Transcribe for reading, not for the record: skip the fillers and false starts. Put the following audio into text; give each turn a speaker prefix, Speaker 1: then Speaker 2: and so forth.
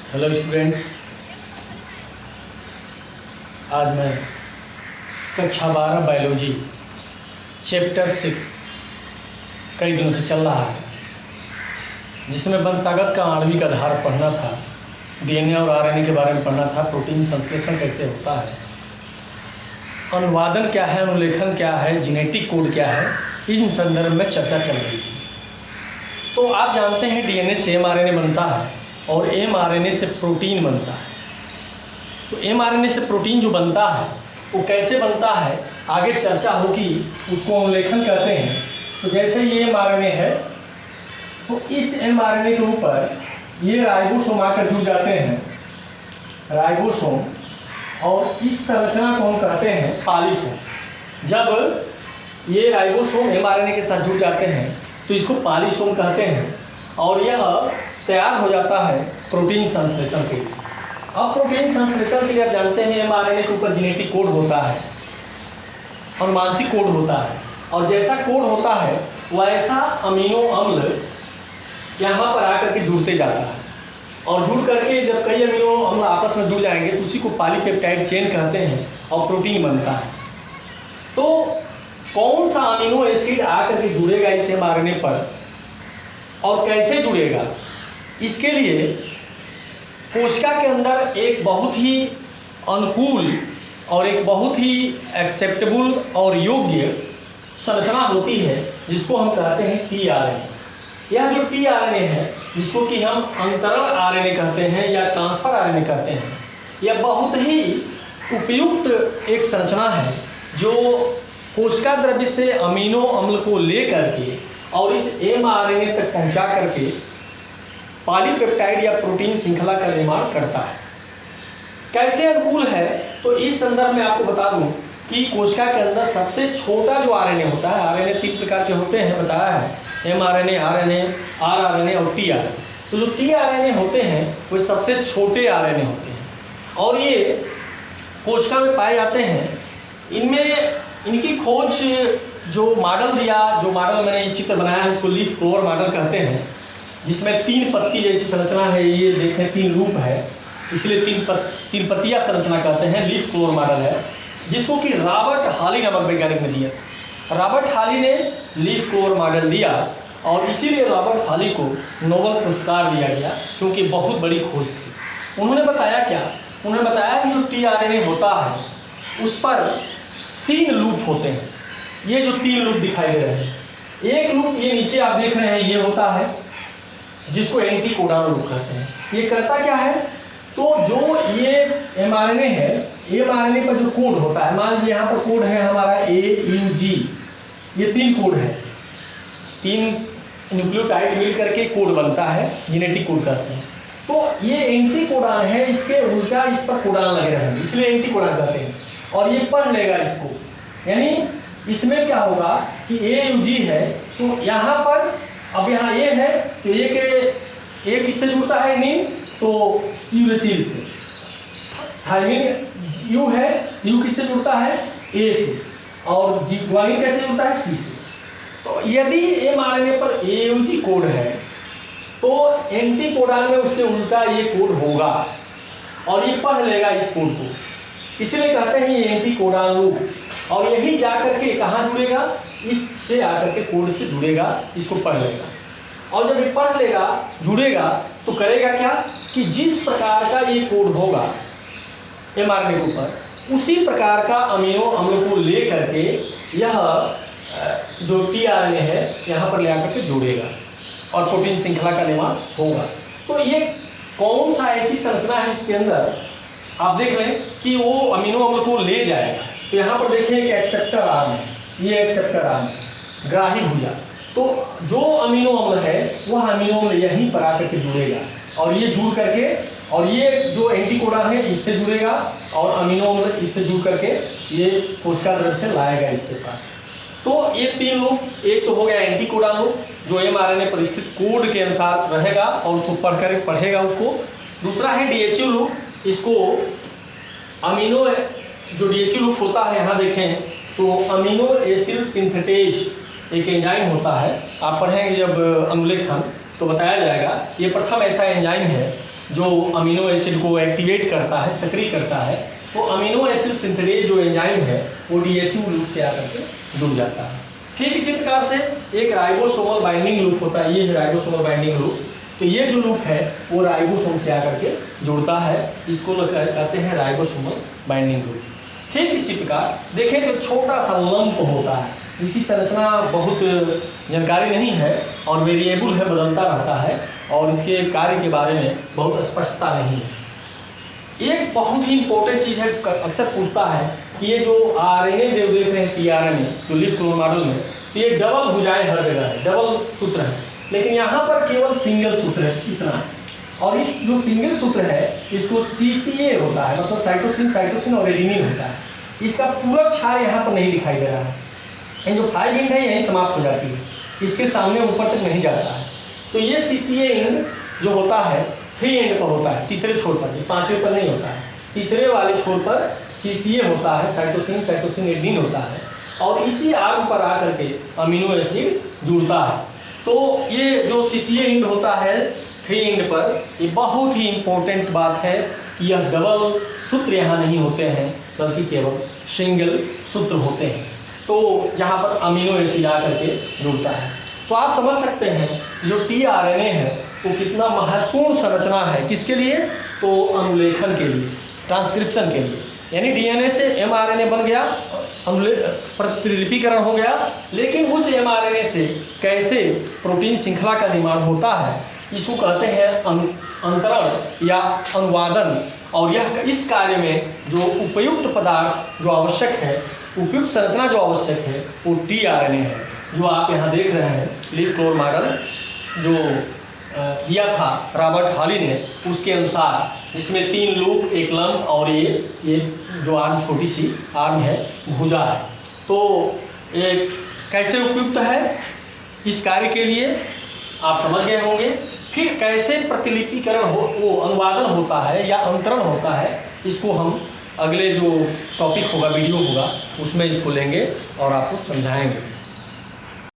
Speaker 1: Hello students, आज मैं कक्षा 12 बायोलॉजी चैप्टर 6 कई दिनों से चल रहा है, जिसमें वंशागत का आणविक आधार पढ़ना था, डीएनए और आरएनए के बारे में पढ़ना था, प्रोटीन संश्लेषण कैसे होता है, अनुवादन क्या है, अनुलेखन क्या है, जेनेटिक कोड क्या है, इन संदर्भ में चर्चा चल रही थी। तो आप जानते हैं डीएनए से एमआरएनए बनता है और एमआरएनए से प्रोटीन बनता है। तो एमआरएनए से प्रोटीन जो बनता है वो कैसे बनता है, आगे चर्चा होगी, उसको अनुलेखन कहते हैं। तो जैसे ये एमआरएनए है तो इस एमआरएनए के ऊपर ये राइबोसोम आकर जुड़ जाते हैं, राइबोसोम, और इस संरचना को हम कहते हैं पॉलीसोम। जब ये राइबोसोम एमआरएनए के साथ जुड़ जाते हैं तो इसको पॉलीसोम कहते हैं और यह तैयार हो जाता है प्रोटीन संश्लेषण के लिए। अब प्रोटीन संश्लेषण के लिए आप जानते हैं एमआरएनए के ऊपर जेनेटिक कोड होता है और आनुवंशिक कोड होता है, और जैसा कोड होता है वैसा अमीनो अम्ल यहाँ पर आकर के जुड़ते जाता है, और जुड़ करके जब कई अमीनो अम्ल आपस में जुड़ जाएंगे तो उसी को पॉलीपेप्टाइड चेन कहते हैं और प्रोटीन बनता है। तो कौन सा अमीनो एसिड आकर के जुड़ेगा इस एमआरएनए पर और कैसे जुड़ेगा, इसके लिए कोशिका के अंदर एक बहुत ही अनुकूल और एक बहुत ही एक्सेप्टेबल और योग्य संरचना होती है, जिसको हम कहते हैं टीआरएनए। यह जो टीआरएनए है, जिसको कि हम अंतरण आरएनए कहते हैं या ट्रांसफर आरएनए कहते हैं, यह बहुत ही उपयुक्त एक संरचना है जो कोशिका द्रव्य से अमीनो अम्ल को ले करके और इस एमआरएनए तक पहुंचा करके पॉलीपेप्टाइड या प्रोटीन श्रृंखला का निर्माण करता है। कैसे अनुकूल है, तो इस संदर्भ में आपको बता दूं कि कोशिका के अंदर सबसे छोटा जो आरएनए होता है, आरएनए 3 प्रकार के होते हैं, बताया है, एमआरएनए, आरएनए, आरआरएनए और टीआरएनए। तो जो टीआरएनए होते हैं वो सबसे छोटे आरएनए होते हैं और ये कोशिका में पाए जाते हैं। इनमें इनकी खोज जो मॉडल मैंने ये चित्र बनाया है, इसको लीफ क्लोवर मॉडल कहते हैं, जिसमें 3 पत्ती जैसी संरचना है। ये देखें 3 रूप है, इसलिए 3 पत्तियां संरचना कहते हैं, लीफ क्लोवर मॉडल है, जिसको कि रॉबर्ट हॉली नामक वैज्ञानिक ने दिया था। रॉबर्ट हॉली ने लीफ क्लोवर मॉडल दिया और इसीलिए रॉबर्ट हॉली को नोबेल पुरस्कार दिया गया, क्योंकि बहुत बड़ी खोज थी। उन्होंने बताया क्या, उन्होंने बताया कि जो टीआरएनए होता है उस पर 3 लूप होते हैं। ये जो 3 लूप दिखाई दे रहे हैं, एक लूप ये नीचे आप देख रहे हैं, ये होता है जिसको एंटीकोडॉन लूप कहते हैं। ये करता क्या है, तो जो ये एमआरएनए है, एमआरएनए पर जो कोड होता है, मान लीजिए यहाँ पर कोड है हमारा AUG, ये 3 कोड है, 3 न्यूक्लियोटाइड मिल करके कोड बनता है, जेनेटिक कोड कहते हैं। तो ये एंटीकोडॉन है, इसके उल्टा इस पर कोडॉन लगे रहेंगे, इसलिए एंटीकोडॉन कहते हैं, और ये पढ़ लेगा इसको। यानी इसमें क्या होगा कि AUG है तो यहाँ पर, अब यहाँ A है तो A किससे जुड़ता है, नीम, तो यूरेसिल से। थायमिन U है, U किससे जुड़ता है, A से, और गुआनिन कैसे जुड़ता है, C से। तो यदि एमआरएनए पर AUG कोड है तो एंटीकोडॉन में उससे उल्टा ये कोड होगा और ये पढ़ लेगा इस कोड को, इसलिए कहते हैं ये एंटीकोडॉन लूप। और यही जाकर के कहाँ जुड़ेगा, इससे आकर के कोड से जुड़ेगा, इसको पढ़ लेगा, और जब ये पढ़ लेगा, जुड़ेगा, तो करेगा क्या कि जिस प्रकार का ये कोड होगा एमआरएनए के ऊपर, उसी प्रकार का अमीनो अम्ल को ले करके यह जो टीआरएनए है यहाँ पर ले आकर के जुड़ेगा और प्रोटीन श्रृंखला का निर्माण होगा। तो ये कौन सा ऐसी संरचना है इसके अंदर, आप देख रहे हैं कि वो अमीनो अम्ल को ले जाएगा। तो यहाँ पर देखिए कि एक्सेप्टर आर्म है, ये एक्सेप्टर आर्म है, ग्राही भुजा। तो जो अमीनो अम्ल है वह अमीनो अम्ल यहीं पर आकर के जुड़ेगा और ये जुड़ करके, और ये जो एंटीकोडॉन है इससे जुड़ेगा और अमीनो अम्ल इससे जुड़ करके ये कोशिका द्रव्य से लाएगा इसके पास। तो ये 3 लूप, एक तो हो गया एंटीकोडॉन लूप जो एमआरएनए पर स्थित कोड के अनुसार रहेगा और उसको पढ़ेगा उसको। दूसरा है DHU लूप, इसको अमीनो, जो DHU लूप होता है, यहाँ देखें तो अमीनो एसिड सिंथेटेज एक एंजाइम होता है, आप पढ़ेंगे जब अनुलेखन तो बताया जाएगा। ये प्रथम ऐसा एंजाइम है जो अमीनो एसिड को एक्टिवेट करता है, सक्रिय करता है, तो अमीनो एसिड सिंथेरेज जो एंजाइम है वो DHU लूप से आकर के जुड़ जाता है। ठीक इसी प्रकार से एक राइबोसोमल बाइंडिंग लूप होता है, ये है राइबोसोमल बाइंडिंग लूप। तो ये जो लूप है वो राइबोसोम से आकर के जुड़ता है, इसको कहते हैं राइबोसोमल बाइंडिंग लूप। ठीक इसी प्रकार देखें तो छोटा सा लंप होता है, जिसकी संरचना बहुत जानकारी नहीं है और वेरिएबल है, बदलता रहता है और इसके कार्य के बारे में बहुत स्पष्टता नहीं है। एक बहुत ही इंपॉर्टेंट चीज़ है, अक्सर पूछता है कि ये जो RNA जो देख रहे हैं tRNA जो लीफ क्लोन मॉडल में, तो ये डबल भुजाएं हर जगह है, डबल सूत्र है, लेकिन यहाँ पर केवल सिंगल सूत्र है, इतना है। और इस जो सिंगल सूत्र है इसको CCA होता है, मतलब साइटोसिन और एडेनिन होता है। इसका पूरा क्षार यहाँ पर नहीं दिखाई दे रहा है, ये जो 5 एंड है यहीं समाप्त हो जाती है, इसके सामने ऊपर तक नहीं जाता है। तो ये CCA एंड जो होता है 3 एंड पर होता है, तीसरे छोर पर, 5वें पर नहीं होता है, तीसरे वाले छोर पर CCA होता है, साइटोसिन एडेनिन होता है, और इसी आर्म पर आकर के अमीनो एसिड जुड़ता है। तो ये जो CCA एंड होता है 3 एंड पर, ये बहुत ही इम्पोर्टेंट बात है कि यह डबल सूत्र यहाँ नहीं होते हैं, बल्कि केवल सिंगल सूत्र होते हैं, तो जहाँ पर अमीनो एसिड आकर के जुड़ता है। तो आप समझ सकते हैं जो tRNA है वो कितना महत्वपूर्ण संरचना है, किसके लिए? तो अनुलेखन के लिए, ट्रांसक्रिप्शन के लिए। यानी DNA से mRNA बन गया, प्रतिलिपिकरण हो गया, लेकिन उस mRNA से कैसे प्रोटीन श्रृंखला का निर्माण होता है, इसको कहते हैं अंतरण या अनुवादन। और यह इस कार्य में जो उपयुक्त पदार्थ जो आवश्यक है, उपयुक्त संरचना जो आवश्यक है, वो tRNA है, जो आप यहाँ देख रहे हैं। लीफ क्लोन मॉडल जो दिया था रॉबर्ट हॉली ने, उसके अनुसार जिसमें 3 लूप, एक लंप और ये जो आर्म, छोटी सी आर्म है, भुजा है। तो ये कैसे उपयुक्त है इस कार्य के लिए आप समझ गए होंगे। फिर कैसे प्रतिलिपिकरण हो, वो अनुवादन होता है या अंतरण होता है, इसको हम अगले जो टॉपिक होगा, वीडियो होगा, उसमें इसको लेंगे और आपको समझाएंगे।